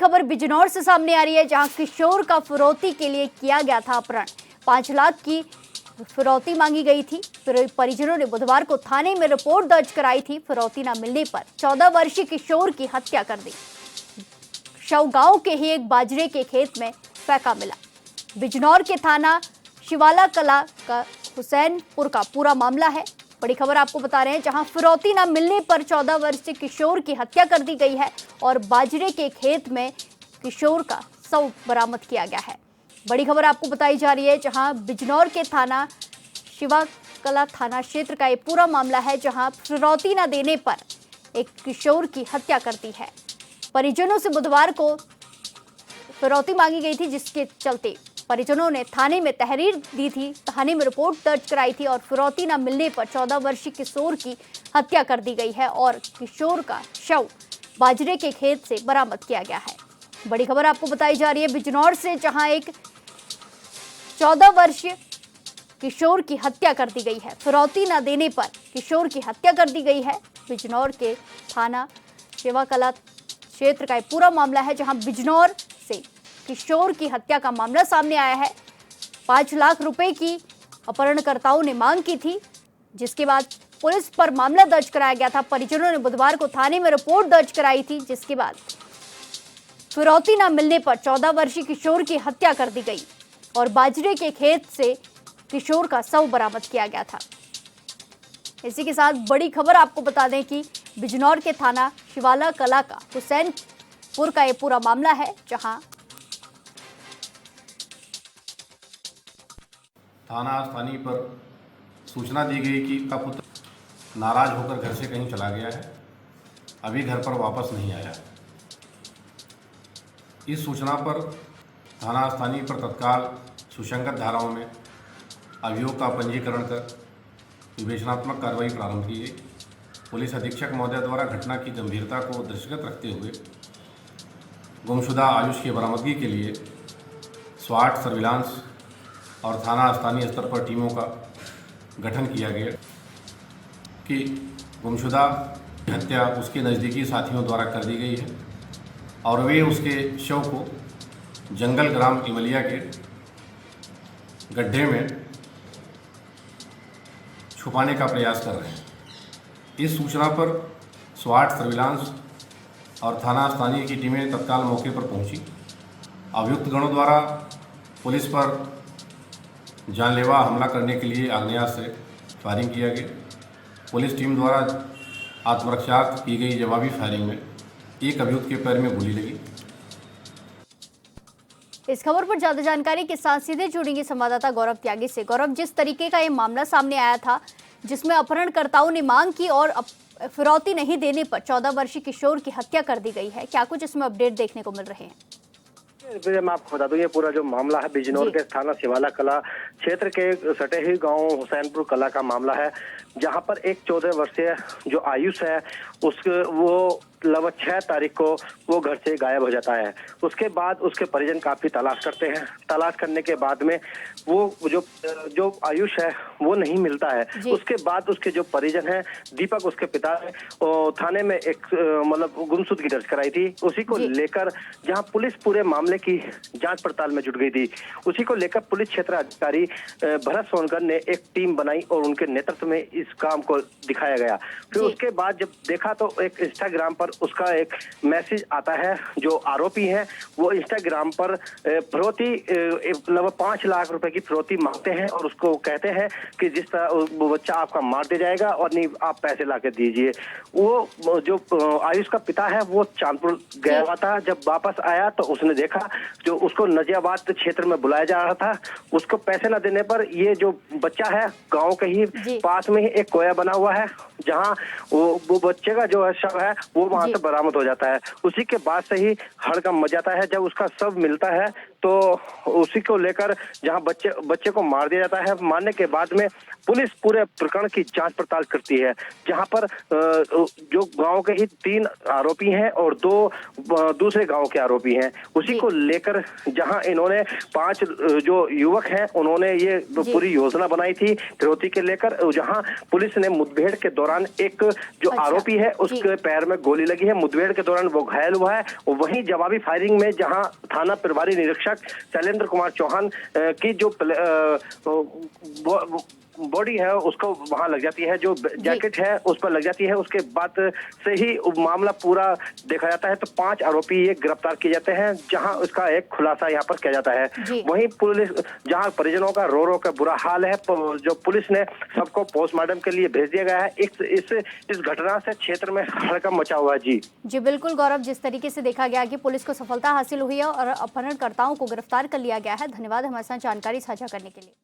खबर बिजनौर से सामने आ रही है, जहां किशोर का फिरौती के लिए किया गया था अपहरण। 5 लाख की फिरौती मांगी गई थी। परिजनों ने बुधवार को थाने में रिपोर्ट दर्ज कराई थी। फिरौती न मिलने पर 14 वर्षीय किशोर की हत्या कर दी। शव गांव के ही एक बाजरे के खेत में फेंका मिला। बिजनौर के थाना शिवाला कला का हुसैनपुर का पूरा मामला है। बड़ी खबर आपको बता रहे हैं, जहां फिरौती न मिलने पर 14 वर्षीय किशोर की हत्या कर दी गई है और बाजरे के खेत में किशोर का शव बरामद किया गया है। बड़ी खबर आपको बताई जा रही है, जहां बिजनौर के थाना शिवाकला थाना क्षेत्र का ये पूरा मामला है, जहां फिरौती न देने पर एक किशोर की हत्या कर दी है। परिजनों से बुधवार को फिरौती मांगी गई थी, जिसके चलते परिजनों ने थाने में तहरीर दी थी। थाने में रिपोर्ट दर्ज कराई थी और फिरौती न मिलने पर 14 वर्षीय किशोर की हत्या कर दी गई है और किशोर का शव बाजरे के खेत से बरामद किया गया है। बड़ी खबर आपको बताई जा रही है बिजनौर से, जहां एक 14 वर्षीय किशोर की हत्या कर दी गई है। फिरौती न देने पर किशोर की हत्या कर दी गई है। बिजनौर के थाना शिवाकला क्षेत्र का पूरा मामला है, जहां बिजनौर से किशोर की हत्या का मामला सामने आया है। 5 लाख रुपए की अपहरणकर्ताओं ने मांग की थी, जिसके बाद पुलिस पर मामला दर्ज कराया गया था। परिजनों ने बुधवार को थाने में रिपोर्ट दर्ज कराई थी, जिसके बाद फिरौती न मिलने पर 14 वर्षीय किशोर की हत्या कर दी गई और बाजरे के खेत से किशोर का शव बरामद किया गया था। इसी के साथ बड़ी खबर आपको बता दें कि बिजनौर के थाना शिवाला कला का हुसैनपुर का ये पूरा मामला है, जहां थाना स्थानीय पर सूचना दी गई कि का पुत्र नाराज होकर घर से कहीं चला गया है, अभी घर पर वापस नहीं आया। इस सूचना पर थाना स्थानीय पर तत्काल सुसंगत धाराओं में अभियोग का पंजीकरण कर विवेचनात्मक कार्रवाई प्रारंभ की गई। पुलिस अधीक्षक महोदय द्वारा घटना की गंभीरता को दृष्टिगत रखते हुए गुमशुदा आयुष की बरामदगी के लिए स्वाट सर्विलांस और थाना स्थानीय स्तर पर टीमों का गठन किया गया कि गुमशुदा की हत्या उसके नज़दीकी साथियों द्वारा कर दी गई है और वे उसके शव को जंगल ग्राम इमलिया के गड्ढे में छुपाने का प्रयास कर रहे हैं। इस सूचना पर स्वाट सर्विलांस और थाना स्थानीय की टीमें तत्काल मौके पर पहुंची। अभियुक्त गणों द्वारा पुलिस पर जानलेवा हमला करने के लिए आग्नेयास्त्र से फायरिंग किया गया। पुलिस टीम द्वारा आत्मरक्षार्थ की गई जवाबी फायरिंग में एक अभियुक्त के पैर में गोली लगी। इस खबर पर ज्यादा जानकारी के साथ सीधे जुड़ेंगे संवाददाता गौरव त्यागी से। गौरव, जिस तरीके का ये मामला सामने आया था, जिसमें अपहरणकर्ताओं ने मांग की और फिरौती नहीं देने पर 14 वर्षीय किशोर की हत्या कर दी गई है, क्या कुछ इसमें अपडेट देखने को मिल रहे हैं? मैं आपको बता दूं, ये पूरा जो मामला है बिजनौर के थाना शिवाला कला क्षेत्र के सटे ही गांव हुसैनपुर कला का मामला है, जहां पर एक 14 वर्षीय जो आयुष है उसके वो लगभग 6 तारीख को वो घर से गायब हो जाता है। उसके बाद उसके परिजन काफी तलाश करते हैं। तलाश करने के बाद में वो जो आयुष है वो नहीं मिलता है। उसके बाद उसके जो परिजन है, दीपक उसके पिता है, थाने में एक मतलब गुमशुदगी दर्ज कराई थी। उसी को लेकर जहां पुलिस पूरे मामले की जांच पड़ताल में जुट गई थी, उसी को लेकर पुलिस क्षेत्र अधिकारी भरत सोनकर ने एक टीम बनाई और उनके नेतृत्व में इस काम को दिखाया गया। फिर उसके बाद जब देखा तो एक इंस्टाग्राम पर उसका एक मैसेज आता है। जो आरोपी है वो इंस्टाग्राम पर फिरौती लगभग 5 लाख रुपए की फिरौती मांगते हैं और उसको कहते हैं कि जिस तरह वो बच्चा आपका मार दिया जाएगा और नहीं आप पैसे ला के दीजिए। वो जो आयुष का पिता है वो चांदपुर गया हुआ था। जब वापस आया तो उसने देखा जो उसको नजियाबाद क्षेत्र में बुलाया जा रहा था। उसको पैसे न देने पर ये जो बच्चा है गाँव के ही पास में ही एक कोया बना हुआ है, जहाँ वो बच्चे का जो है शव है वो वहां से बरामद हो जाता है। उसी के बाद से ही हड़कंप मच जाता है। जब उसका शव मिलता है तो उसी को लेकर जहां बच्चे को मार दिया जाता है, मारने के बाद में पुलिस पूरे प्रकरण की जांच पड़ताल करती है, जहां पर जो गांव के ही 3 आरोपी हैं और 2 दूसरे गांव के आरोपी हैं। उसी को लेकर जहां इन्होंने 5 जो युवक हैं उन्होंने ये पूरी योजना बनाई थी फिरौती के लेकर, जहां पुलिस ने मुठभेड़ के दौरान एक जो आरोपी है उसके पैर में गोली लगी है, मुठभेड़ के दौरान वो घायल हुआ है। वहीं जवाबी फायरिंग में जहां थाना प्रभारी निरीक्षक शैलेंद्र कुमार चौहान की जो बॉडी है उसको वहां लग जाती है, जो जैकेट है उस पर लग जाती है। उसके बाद से ही मामला पूरा देखा जाता है तो 5 आरोपी ये गिरफ्तार किए जाते हैं, जहां उसका एक खुलासा यहाँ पर किया जाता है। वहीं पुलिस जहां परिजनों का रो रो कर बुरा हाल है, जो पुलिस ने सबको पोस्टमार्टम के लिए भेज दिया गया है। इस घटना से क्षेत्र में हड़कंप मचा हुआ है। जी बिल्कुल गौरव, जिस तरीके से देखा गया कि पुलिस को सफलता हासिल हुई है और अपहरणकर्ताओं को गिरफ्तार कर लिया गया है। धन्यवाद हमारे साथ जानकारी साझा करने के लिए।